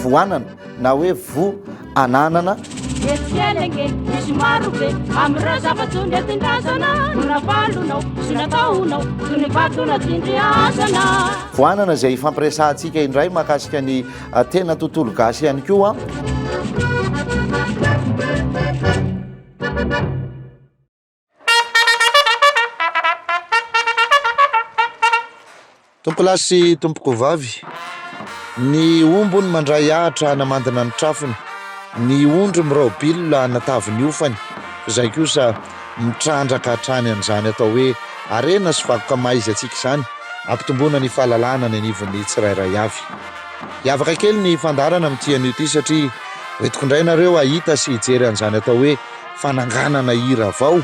voanana na hoe vo ananana etsielenge misy marobe am'ireo zava-tsony entin-drazana nonavalonao sy nataonao toy ny vatona tindriasana voanana izay ifampiresantsika indray mahakasika ny tena tontolo gasy ihany koa tompo lasy sy tompoko vavy ny ombony mandray ahatra namandina ny trafony ny ondry miraobilona nataviny ofany izay kosa mitrandraka hatrany an'izany atao hoe arena sy vakoka maizy atsika izany ampitomboana ny fahalalana ny anivon'ny tsirairay avy hiavaka kely ny fandarana amin'ity an'io ity satria hoentiko indray nareo ahita sy hijery an'izany atao hoe fananganana hira vao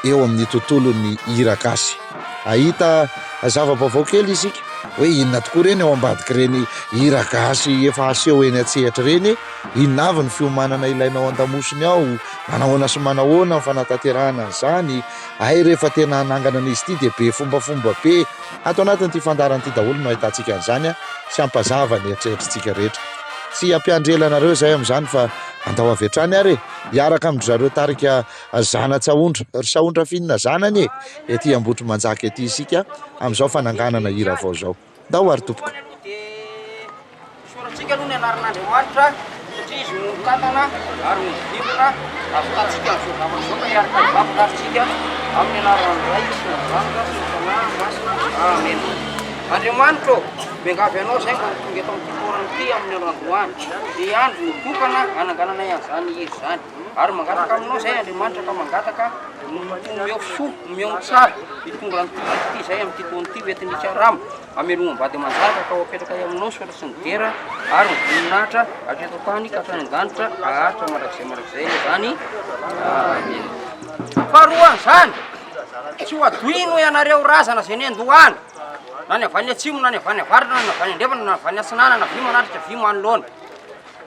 eo amin'ny tontolon'ny hira gasy ahita zava-baovao kely isika hoe inona tokoa reny ao ambadika reny hira gasy efa aseho eny atsehatra reny inona avy ny fiomanana ilainao an-damosiny ao manahoana sy manahoana ny fanatanterahana an'izany ay rehefa tena hanangana an'izy ity dia be fombafomba be ato anatin'ity fandaran'ity daholo no ahitantsika an'izany sy ampazava ny eritreritrintsika rehetra sy ampiandrelanareo izay amin'izany fa andao avy hatrany ary hiaraka amin'ny zareo tarika zanatsaondra ry saondra finina zanany ety ambotry manjaka ety isika amin'izao fananganana hira vao zao ndao ary tompoko soratsika aloha ny anaran'Andriamanitra satria izy nonokatana ary nodivina afitatsika nysoavamanzoka hiaraka hivapilatsika amin'ny anaran'ny ray sy ny vanitra sy ny fanahy masina amen Andriamanitra miangavy anao zay mba tonga eto amin'ny fotoana ity amin'ny androany dia andro notokana hananganana an'izany izy zany ary mangataka aminao zay Andriamanitra ka mangataka meo soa meo tsara hitonga nyty zay amin'ity taona ity entiny tsarama amelogna mbady manjaka ka ho apetraka aminao sotra sy ny dera ary mivoninahitra atreto tany ka hatrany an-danitra ahatra mandrakizay zany amen faharoany zany tsy ho adoino ianareo razana zay ny andohany na ny avany atsimo na ny avany avaritra na ny avany andrefana na avany atsinana na vy manatrika vy manoloana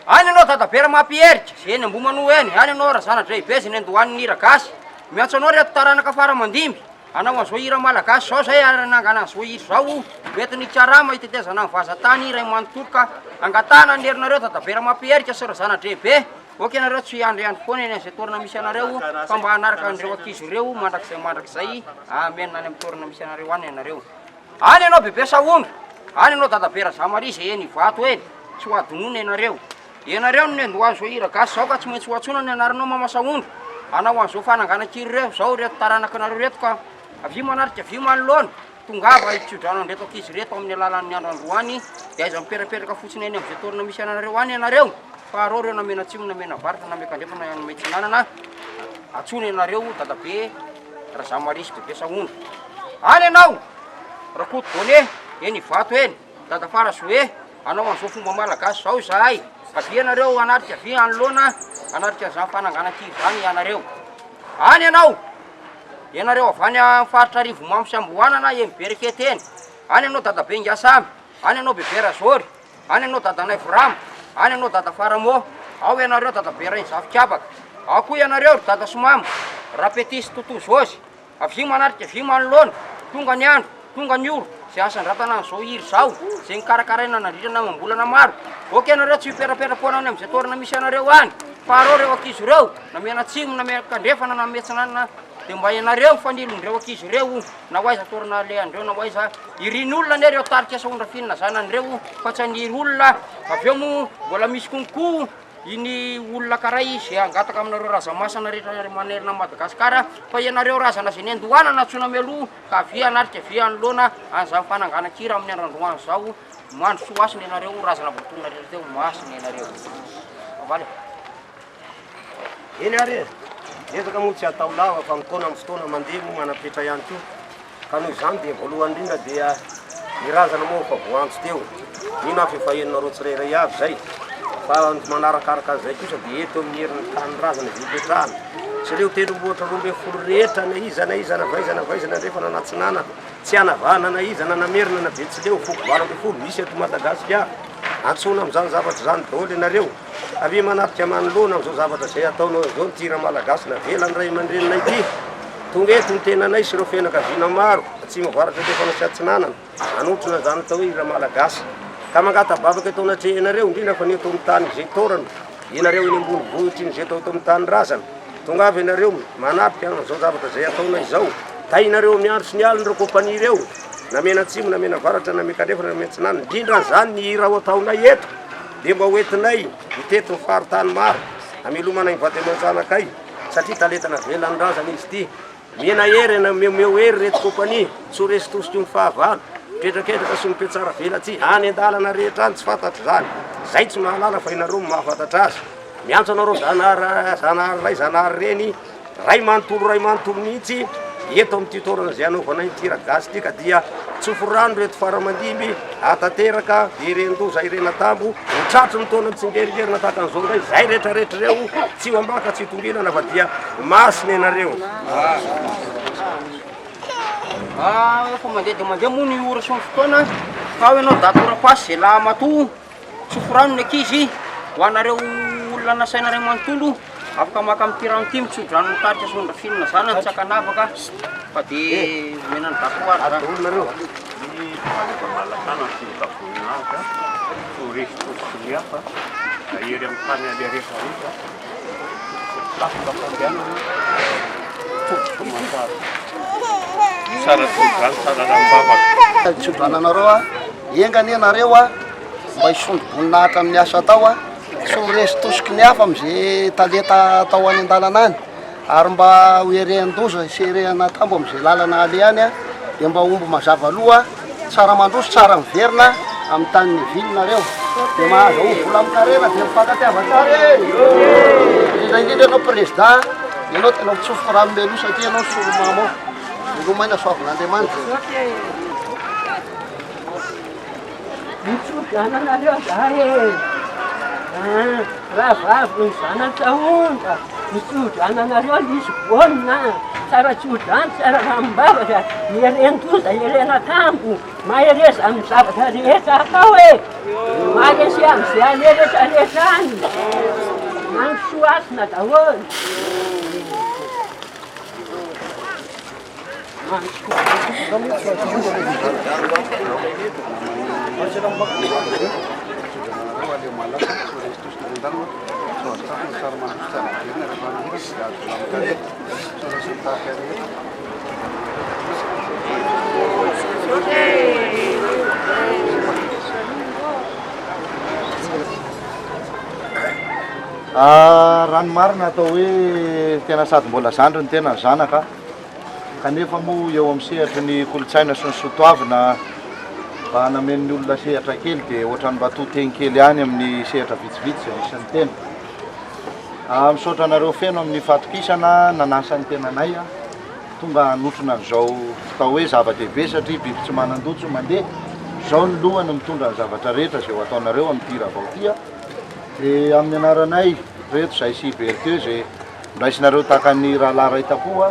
any anao dadabera mampiherika zay ny ambomano eny any anao razanadray be zay ny andohan'ny hira gasy miantso anao reto taranaka fara mandimby anao an'izao hira malagasy zao zay anangana an'izao hira zao metiny tsarama hitetezana ny vazatany ray manontoloka angatana ny herinareo dadabera mampiherika sy razanadray be oka ianareo tsy andriandro foana eny zay toerana misy anareo fa mba hanaraka an'ireo ankizy ireo mandrakizay amen any amin'ny toerana misy anareo any ianareo any anao bebe saondra any anao dadabera zamary zay eny vato eny tsy ho adonona ianareo no ny andohany zao hira gasy zao ka tsy maintsy ho atsona ny anaranao mama saondra anao an'izao fananganan-kiry reo zao reto taranaka anareo reto ka avy manarika vy manoloana tongava hitsodrano an'reto ankizy reto amin'ny alalan'ny andro androany dia aiza miperaperaka fotsiny eny amin'izay toerana misy anareo any ianareo fa areo reo namena atsimo namena varitra namekandrefana anome tsinanana atsona ianareo dadabe razamarisy bebe saondra any anao rakoto bone eny vato eny dadafara zoe anao an'izao fomba malagasy zao zahay avy ianareo anatrika vy anoloana anatrika zany fananganan-kiry zany ianareo any anao ianareo avany faritra arivo mamo sy amboanana emiberekety eny any anao dadabe ngasamy any anao bebe razory any anao dadanay vrama any anao dada faramo ao ianareo dadabe rainy zafikabaka ao koa ianareo dada somamo rapetisy totozozy avy manatrika vy manoloana tonga ny andro tonga ny oro zay asandratana an'izao hiry zao zay nikarakaraina nandritrana mambolana maro oka ianareo tsy hiperaperapoana any amin'izay toerana misy anareo any fa areo reo ankizy ireo namena atsimo namekandrefana nametsinanana dia mba ianareo mifanilon'ireo ankizy ireo na ho aiza toerana lehandreo na ho aiza irin'olona ane reo tarika saondra finina zanan'ireo fa tsy haniry olona avy eo mo mbola misy konko iny olona karay zay angataka aminareo razamasana rehetra manerina Madagasikara fa ianareo razana zay ny andohanana tsona mialoha ka vy anatrika vy anoloana an'izany fananganan-kira amin'ny androandroany zao mandro soa asiny ianareo razana votonina rehetra teo masina ianareo avaly eny ary ezaka moa tsy atao lava fa mitona amin'ny fotoana mandemo manapetra ihany koa ka noho izany dia voalohany indrindra dia ny razana moa fa voantso teo ino afy efa heninareo tsirairay avy zay fa manarakaraka zay kosa dia eto amin'ny herin'ny tany razana zay petrahana tsy leo telomboatra rombe folo rehetra na izana vaizana rehefa nanatsinana tsy anavana na izana namerina na be tsy leo foko valabe folo misy eto Madagasikara antsona amin'izany zavatra zany daholo ianareo avy manatrika manoloana amin'izao zavatra zay ataonao zao nitira malagasy na velany ray aman-drenina ity tonga eto ny tenanay sy ireo fianakaviana maro tsy mavaratra lefa nasy atsinanana anotrona zany atao hoe hira malagasy ka mangatabavaka eto anatrehanareo indrindra fa ny eto amin'ny tany zay torana inareo iny ambony vohitra iny zay tao eto amin'ny tany razana tonga avy ianareo manatrika zao zavatra zay ataona izao tainareo amin'ny andro sy ny alina reo kompania reo namena atsimo namena varatra namekandrefana nametsinany indrindra zany ny raha ataonay eto dia mba hoentinay mitety ny faritany maro amelomana ny vady aman-janakay satria taletana velany razana izy ty mena hery meo hery reto kompania tsy ho resy tosika ny fahavalo tretraketraka sy mipetsara velatsy any an-dalana rehetra any tsy fantatry zany zay tsy mahalala fa inareo mahafantatra azy miantso anareo zanahary ray zanahary reny ray manontolo mihitsy eto amin'ny titorana zay anaovanay tira gasy tika dia tsofo rano reto faramandimby atateraka de rendoza irena tambo tratro ny taona mitsingeringerinà tahaka an'izao ndray zay rehetrarehetra reo tsy ho ambaka tsy hitongelana fa dia masina ianareo efa mandeha de mandeha moa ny ora sy ny fotoana fa ho ianao datorapasy zay laha mato tsofo rano ny ankizy ho anareo olona nasainareo manontolo afaka maka amin'ty rano ty mitsodro rano mitarika sondra finina zany ny tsakanavaka fa de menany dakoary olonareo tsodrananareo a engany ianareo a mba hisondro voninahitra amin'ny asa atao a tsy ho resy tosiky ny hafa am'izay taleta atao any an-dalana any ary mba hoerehan-doza iserehana tambo am'izay lalana ale any a dia mba omby mazava aloha tsara mandroso tsara miverina amin'ny tany vilinareo dia mahazo o vola mikarena dia mifankatiavatsara indrindra anao président ianao tena mitsofoko raha melo satria ianao solomamo milomaina soavin'andriamanitra mitsodrananareo zahe raha vavy ny zanatsaonda mitsodrananareo lisy vonina tsara tsodrany tsara rambavatra ierendoza irena tambo mahereza amin'ny zavatra rehetra atao e maresy am'izay ale rehetrarehetra any manosoasina daholo Rano marina atao hoe tena sady mbola zandry ny tena zanaka kanefa moa eo amin'ny sehatra ny kolotsaina sy ny sotoavina mba hanamen'ny olona sehatra kely dia ohatrany mba totegny kely any amin'ny sehatra vitsivitsy isan'ny tena misaotra anareo feno amin'ny fatokisana nanasany tenanay a tonga hanotrona an'izao atao hoe zava-dehibe satria biby tsy manan-dojo mandeha zao ny lohany mitondra ny zavatra rehetra zay ho ataonareo amin'ny tira vaotia dia amin'ny anaranay reto zay sy berteux zay mraisinareo takany rahalahy raitapoa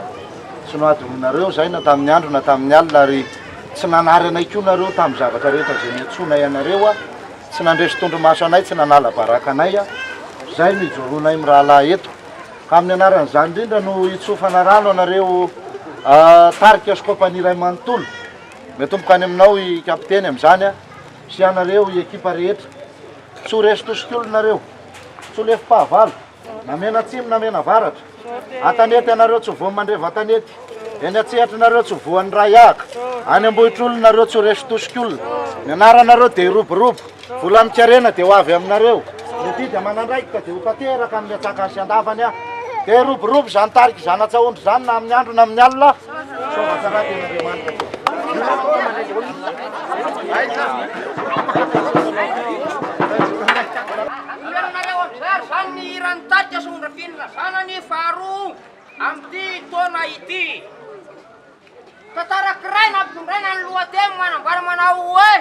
tsy noadonareo zay na tamin'ny andro na tamin'ny alina ary tsy nanary anay ko nareo tamin'ny zavatra rehetra zay niantsonay anareo a tsy nandresy tondromaso anay tsy nanala baraka anay a zay no ijoronay amin'ny rahalahy eto ka amin'ny anaran'izany indrindra no itsofana rano anareo tarika skompani ray manontolo metomboka any aminao i kapiteny amin'izany a sy anareo i ekipa rehetra tsy ho resy tosik'olonareo tsy ho lefim-pahavalo namena atsimo namena varatra atanety anareo tsy voa mandreva tanety eny atsihatrinareo tsy voan'ny ray aka any ambohitr'olonareo tsy ho resy tosik'olona ny anaranareo dia iroborobo vola mikarena dia ho avy aminareo nety dia manandraikika dia ho tateraka amin'ny atsaka sy andavany a dia iroborobo zany tarika zany atsaondro zany na amin'ny andro na amin'ny alina sovatsaraka en'andriamanitra ianareo amizary zany ny irany tarika sondra finina zanany faharoa amin'ity taona ity tantarakiray nampitondraina ny lohateny manambara manao hoe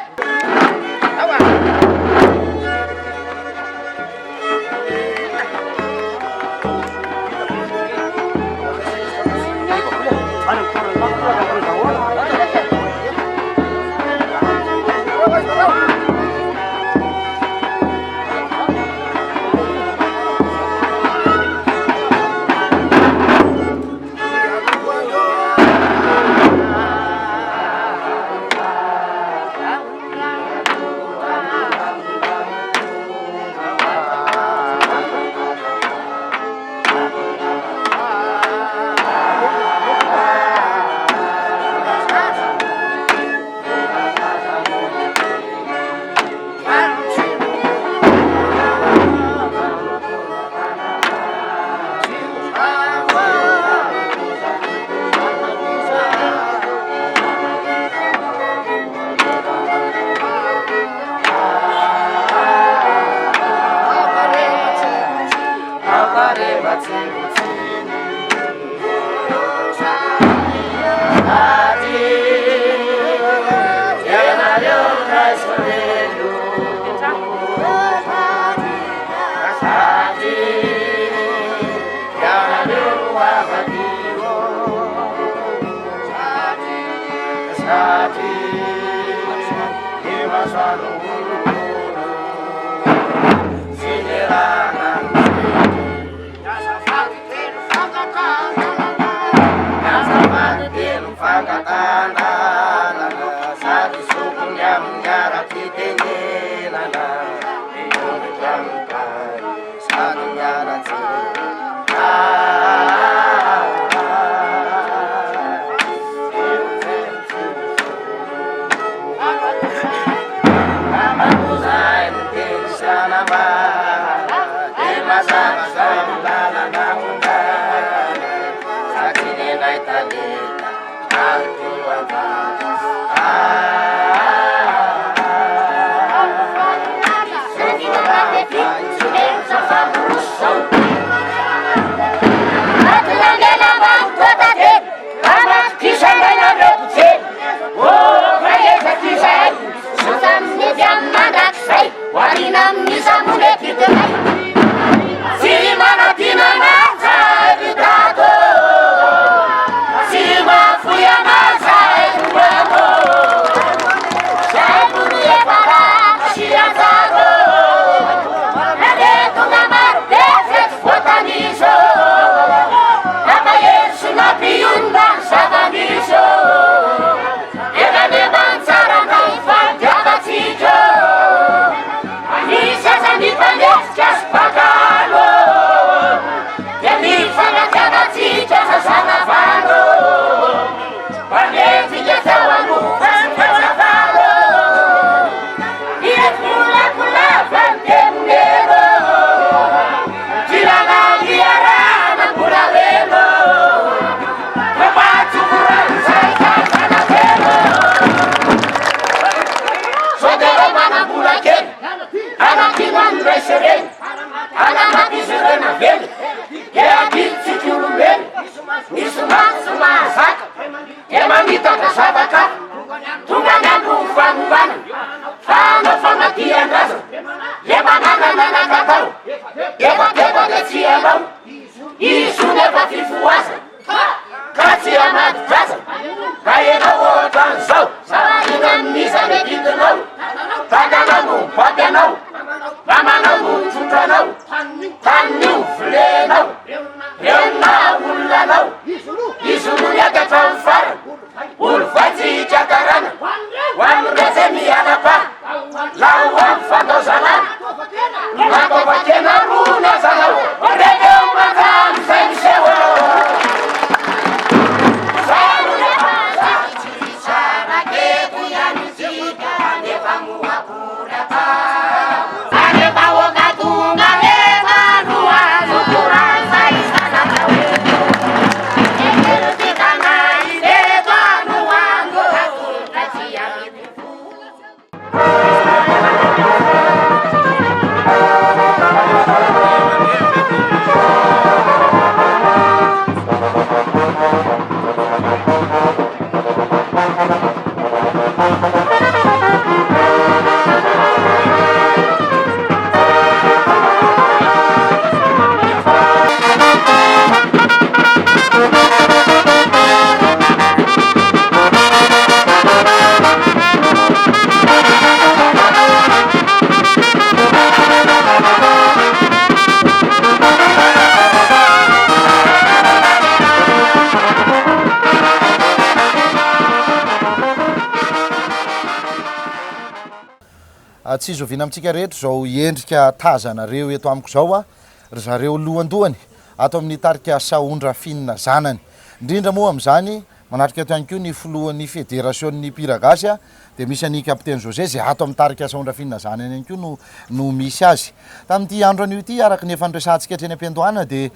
Tsy izovina amintsika rehetra zao endrika tazanareo eto amiko zao a ry zareo lohandohany ato amin'ny tarika saondra finina zanany indrindra moa amin'izany manatrika ato ihany koa ny filohan'ny fédération'ny mpira gasy a dia misy any kapiteny José zay ato amin'ny tarika saondra finina zanany ihany koa no misy azy tamin'ity andro an'io ity araka ny efa niresantsika hatreny am-piandohana dia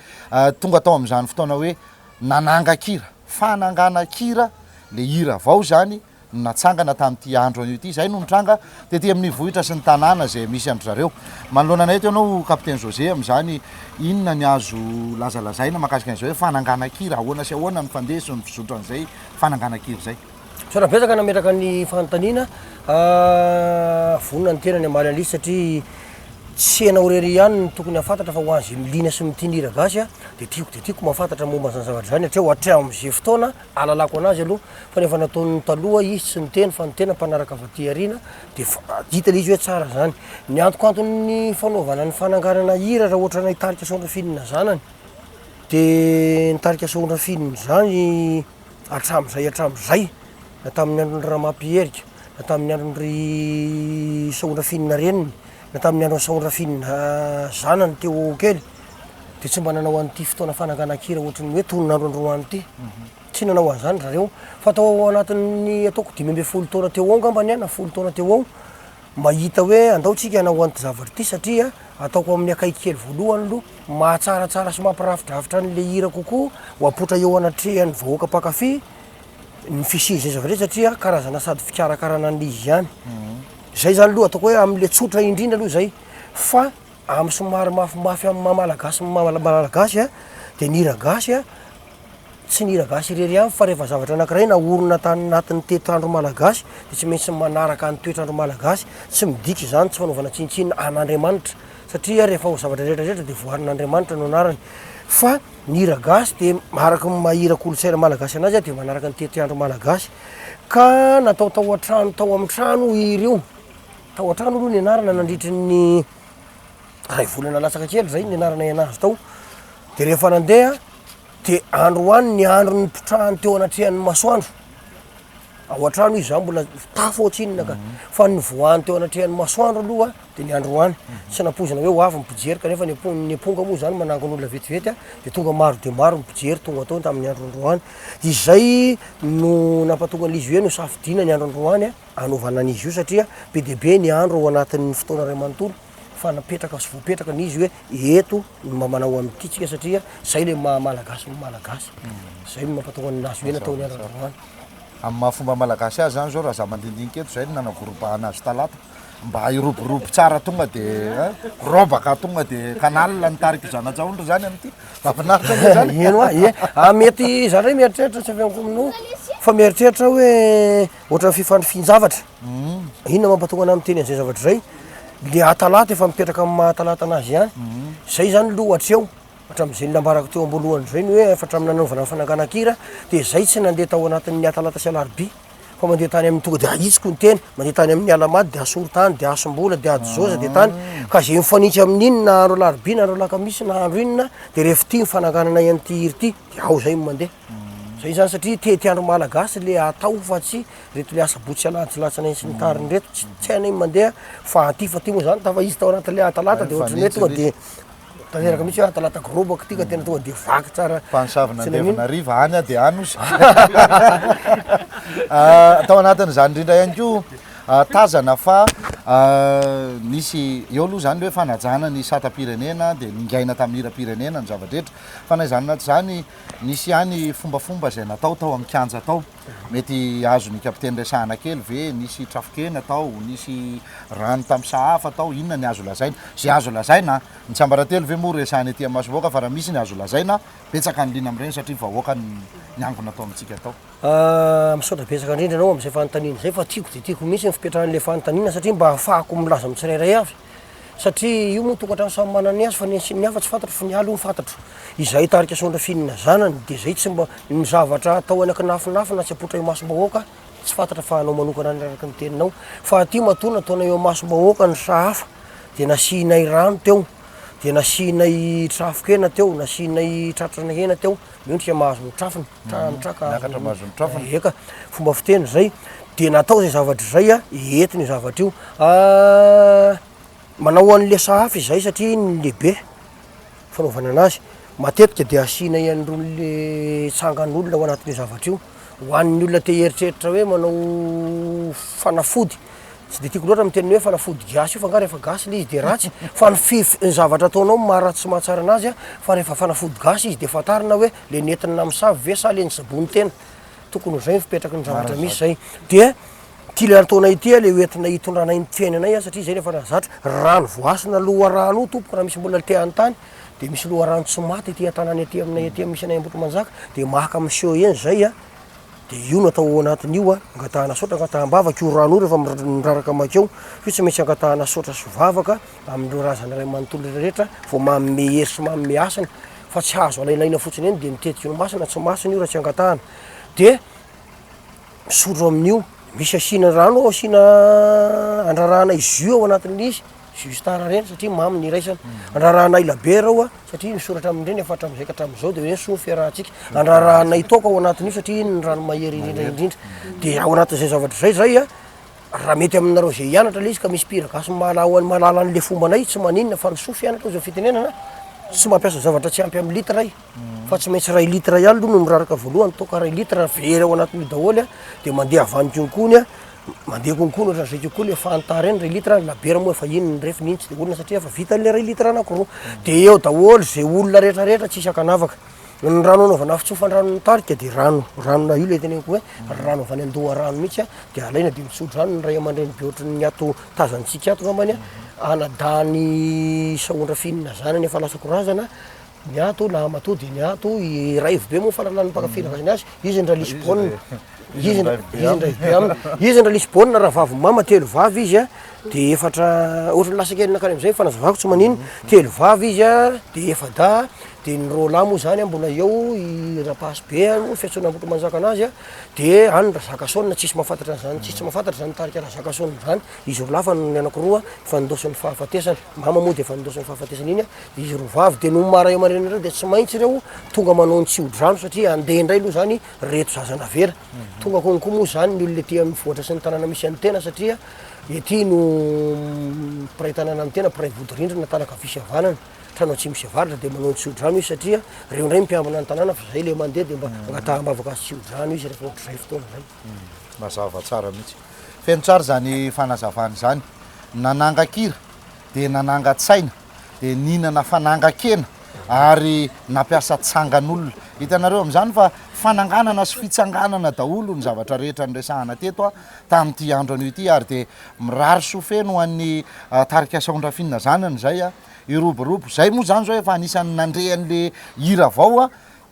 tonga tao amin'izany fotoana hoe nananga kira fanangana kira le hira avao zany natsangana tamin'ity andro anio ity zay no nitranga tety amin'ny vohitra sy ny tanàna zay misy andro zareo manoloana anay teo anao kapitaine José amin'izany inona ny azo lazalazaina mahakasika an'izao hoe fananganan-kira ahoana sy ahoana ny fandeso ny fizotra an'izay fananganan-kira zay sora betsaka nametraka ny fanontaniana vonona ny tena ny amaly an'lisy satria tsy hena orery ihany ny tokony hafantatra fa ho azy milina sy mitinira gasy de tiako mahafantatra momba zany zavatra zany atreo atrea am'izay fotoana alalako anazy aloha fa nefa nataony taloha izy tsy ny tena fa ny tena mpanaraka avaty arina de dita le izy hoe tsara zany ny antokanton'ny fanaovana ny fananganana hira raha ohatra na hitarika sondrafinina zanany de nitarika sondrafinina zany atram'izay na tamin'ny andron'ny Ramapierika na tamin'ny andron'ny sondrafinina reniny na tamin'ny andron'ny sondrafinina zanany teo kely de tsy mba nanao an'ity fotoana fananganan-kira ohatrany hoe tonin'andro androany ity tsy nanao an'izany zareo fa atao anatin'ny ataoko 12 taona teo ao ngambany na 10 taona teo ao mahita hoe andaotsika hanao an'ity zavatra ity satria ataoko amin'ny akaiky kely voalohany aloha mahatsaratsara sy mampirafidrafitra an'le hira kokoa ho apotra eo anatrehan'ny vahoaka mpakafy ny fisizy zay zavatra satria karazana sady fikarakarana an'izy ihany zay zany aloha ataoko hoe am'le tsotra indrindra aloha zay fa amy somary mafimafy amy mamalagasy malagasy de ny hira gasy tsy ny hira gasy irery ihany fa rehefa zavatra anankiray naorona tany anatin'ny toetrandro malagasy de tsy maintsy manaraka ny toetrandro malagasy tsy midika zany tsy fanaovana tsinontsinona an'Andriamanitra satria rehefa ho zavatra rehetrarehetra de voarin'Andriamanitra no anarany fa ny hira gasy de maraka mahira kolotsaina malagasy anazy de manaraka ny toetrandro malagasy ka natao tao an-trano tao amin'ny trano hira io tao an-trano aloha ny anarana nandritry ny ray volana latsaka kely zay ny anarana anazy tao de rehefa nandeha de andro any ny andro ny mpitrahany teo anatrehan'ny masoandro ao an-trano izy za mbola tafo ohatsinona ka fa ny voany teo anatrehan'ny masoandro aloha de ny andro any tsy nampozana hoe ho avy mipijery kanefa ny amponga moa zany manangon'olona vetivety de tonga maro de maro mipijery tonga tao tamin'ny andro androany izay no nampatonga an'izy hoe no safidina ny andro androany anaovana an'izy io satria be de be ny andro ao anatin'ny fotoana ray manontolo fa napetraka sy voapetraka n'izy hoe eto no manao amin'ity tsika satria zay le malagasy zay no mampatonga anazy hoe natao ny andro androany amin'ny mahafomba malagasy azy zany zao raha za mandindinika eto zay nanavorompahana azy talata mba iroborobo tsara tonga de robaka tonga de canal nitarika zanajaondro zany amin'ity mafinaritra zany eno mety zany mieritreritra tsy avy aminao fa mieritreritra hoe ohatra fifandrofinjavatra inona mampatonga ana miteny an'izay zavatra zay le atalata efa mipetraka amin'ny mahatalata anazy ihany zay zany lohatreo hatram'izay nambarako teo amboalohany zay ny hoe efatra amin'ny nanaovana fananganan-kira de zay tsy nandeha tao anatin'ny atalata sy alarobia fa mandeha tany amin'ny tonga de ahitsiko ny teny mandeha tany amin'ny alamady de asorotany de asombola de ajoza de tany ka zay mifanitsy amin'iny na andro alarobia na andro alakamisy na andro inona de rehefa ty mifananganana ian'ity hira ty de ao zay mandeha zay zany satria teandro malagasy le atao fa tsy reto le asa botsy alatsilatsana sy ny tariny reto tsy haina iny mandeha fa ty fa ty moa zany tafa izy tao anatin'le atalata de ohatrany hoe tonga de tanteraka mihitsy hoe atalata gorobaka ty ka tena tonga de vaky tsara mpanisavina andevanariva any de any ozy tao anatin'izany indrindra ihany ko tazana fa nisy eo aloha zany hoe fanajana ny satam-pirenena de ningaina tamin'ny hira-pirenena ny zavadrehetra fa na izany naty zany nisy ihany fombafomba zay natao tao amin'ny kianja tao mety azo ny kapitaine resahana kely ve nisy trafokena tao nisy rano tamin'ny sahafa tao inona ny azo lazaina zay azo lazaina ny tsambaratelo ve moa resahany aty amasovoaka fa raha misy ny azo lazaina betsaka ny lina amin'ireny satria vahoaka ny angona atao amintsika tao misaotra betsaka indrindra anao am'izay fanontaniana zay fa tiako de tiako mihitsy ny fipetrahan'le fanontaniana satria mba ahafahako milaza mitsirairay avy satria io moa tokantrano samy manany azy fa ny hafa tsy fantatro fa ny alo ny fantatro izay tarika sondrafinina zanany de zay tsy mba ny zavatra atao anakinafinafina tsy apotra eo masom-bahoaka tsy fantatra fa anao manokana nyraraka ny teninao fa aty matona ataona eo masom-bahoaka ny sahafa de nasianay rano teo de nasianay trafokena teo nasianay tratrana hena teo miondrika mahazo mitrafina miakatra mahazo mitrafina eka fomba fiteny zay de natao zay zavatra zay entiny zavatra io manao an'le sahafa izay satria ny lehibe fanaovana anazy matetika de asianay an'irole tsangan'olona ao anatin'io zavatra io hoan'ny olona te heritreritra hoe manao fanafody tsy de tiako loatra miteny hoe fanafody gasy io fa nga rehefa gasy le izy de ratsy fa ny zavatra ataonao maharatsy sy mahatsara anazy fa rehefa fanafody gasy izy de fantarina hoe le nentina misavy ve sa le ny sabony tena tokony ho zay mipetraky ny zavatra misy zay de ty le ataonay ity le oentina hitondranay ny fiainanay satria zay nefa zatra rano voasina loharano io tompoko raha misy mbola te antany de misy loharano tsy maty ty an-tanany aty aminay aty misy anay Ambotro Manjaka de maka miseho eny zay a de io no atao anatin'io a angatahana sotra angataham-bavaka io rano io rehefa miraraka makeo io tsy maintsy angatahana sotra sy vavaka amin'ireo razana ray manontolo rehetra vao manome hery sy manome asany fa tsy azo alailaina fotsiny eny de mitetiky no masina tsy masina io raha tsy angatahana de misotro amin'io misy asina rano asina andrarahana izy ao anatin'izy jus tara reny satria mamy ny raisana andrarahana ilabe rao a satria misoratra amindreny efa hatramizay ka hatramizao de hoe soa fiarahantsika andrarahana itaoko ao anatin'io satria ny rano mahery indrindra de ao anatin'izay zavatra zay a raha mety aminareo zay hianatra le izy ka misy mpiragasy malala an'le fombanay tsy maninona fa ny soa fianatra zao fitenenana tsy mampiasa zavatra tsy ampy amin'ny litra i fa tsy maintsy ray litra ihany aloha no miraraka voalohany toka ray litra very ao anatin'io daholo a de mandeha avany konkony a mandeha konkony ohatra zay kokoa le fanta reny ray litra labera moa efa iny ny refy nintsy de olona satria efa vita le ray litra anankiroa de eo daholo zay olona rehetrarehetra tsy isan-kanavaka ny rano anaovana fitsofan-drano nitarika de ranona io le teneniko hoe rano avany andoha rano mihitsy a de alaina de misotro rano ny ray aman-dreny be ohatry ny ato tazantsika ato ngambany a anadany saondra fihinana zany nefa lasako razana ny ato lama to de ny ato i raivo be moa falalan'ny mpakafiragasiny azy izy ndra lisbonne izy ndra lisbonne raha vavy mama telo vavy izy a de efatra ohatry ny lasakelina kany am'izay fanazavako tsy manino telo vavy izy a de efada de ny rola moa zany a mbola eo i rapasy be no fiatsoana Ambotro Manjaka anazy a de any ra zakasona tsisy mahafantatra an'izany tsisy mahafantatra zany tarika raha zakasona zany izy roa lafa ny anankiroa fandosin'ny fahafatesany mama moa de fandosin'ny fahafatesany iny a izy roa vavy de no mara eo amareny reo de tsy maintsy reo tonga manao ny tsy ody-drano satria andeha indray aloha zany reto zazana vera tonga konko moa zany ny olona ety amin'ny vohatra sy ny tanàna misy an'ny tena satria ety no piray tanàna amin'ny tena piray Vodorindrina talaka visy havanana tranao tsy misy avaratra de manao ny tsy ody-drano izy satria reo indray mpiambina ny tanàna fa zay le mandeha de mba angataham-bavaka azy tsy ody-drano izy rehefa ohatra zay fotoana zay mazava tsara mihitsy feno tsara zany fanazavany zany nananga-kira de nananga-tsaina de ninana fananga-kena ary nampiasa tsangan'olona hitanareo am'izany fa fananganana sy fitsanganana daholo ny zavatra rehetra nyresahana teto a tamin'ity andro an'io ity ary de mirary sofeno an'ny tarika saondra fihinana zanany zay a iroborobo zay moa zany zao efa anisan'ny nandrehan'le hira avao a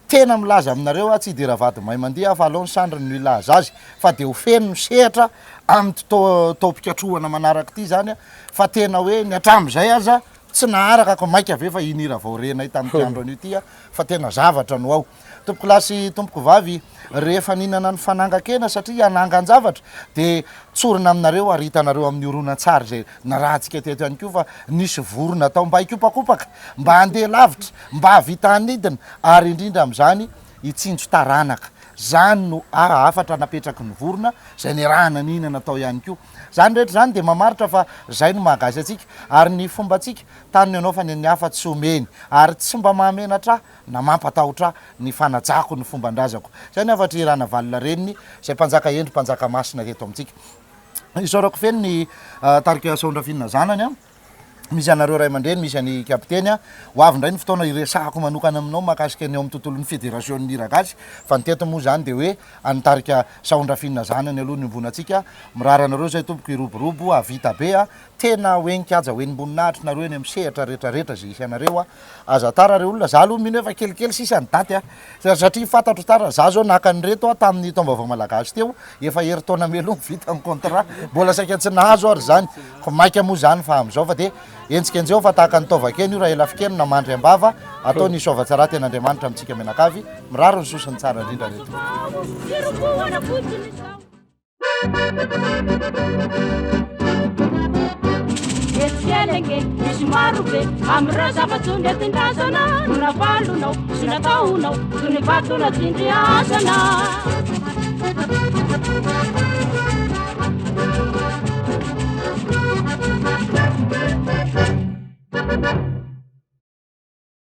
tena milaza aminareo a tsy de raha vady mahay mandeha fa aloha ny sandriny no ilaza azy fa de ho feno ny sehatra amin'ny topikatrohana manaraka ity zany a fa tena hoe ny atram'izay aza tsy naharaka ko maika ave fa iny hira vao renay tamin'ity andro an'io ity a fa tena zavatra no ao tompoko lasy tompoko vavy rehefa ninana ny fananga-kena satria anangan-javatra de tsorina aminareo ary hitanareo amin'ny oronan-tsary zay na rahantsika teto ihany ko fa nisy vorona atao mba hikopakopaka mba handeha lavitra mba havita anidina ary indrindra am'izany hitsinjo taranaka zany no afatra napetraky ny vorona zay ny rahana ninana atao ihany ko zany rehetra zany de mamaritra fa zay no mahagazy atsika ary ny fomba atsika tanony anao fa ny hafa tsy omeny ary tsy mba mahamenatra na mampatahotra ny fanajako ny fomban-drazako zay ny afatra irana valina reniny zay mpanjaka endry mpanjaka masina teto amintsika isorako feno ny tarika saondra fihinana zanany a misy anareo ray aman-dreny misy any kapiteny a ho avy indray ny fotoana iresahako manokana aminao mahakasika ny ao amin'ny tontolon'ny fédération ny ragasy fa ny teto moa zany de hoe anytarika saondra fihinana zanany aloha ny ombonantsika mirary anareo zay tompoko iroborobo avita be a tena hoenykaja hoenym-boninahitra nareo eny amin'ny sehatra rehetrarehetra zay isy anareo a aza tara re olona za aloha mino efa kelikely sisa ny daty a satria fantatro tara za zao naka ny reto a tamin'ny taom-baovao malagasy teo efa heri-taona meloha vita amin'ny contrat mbola saika tsy nahazo ary zany ko maika moa zany fa am'izao fa de ensika anjeo fa tahaka ny taova-keny io raha ela fikeny na mandry ambava atao ny soava-tsara ten'Andriamanitra amintsika menakavy miraro ny sosiny tsara indrindra reto Etsielenge misy maro be am'ireo zava-tsondy entin-drazana no navalonao sy nataonao toy ny vato natindry asana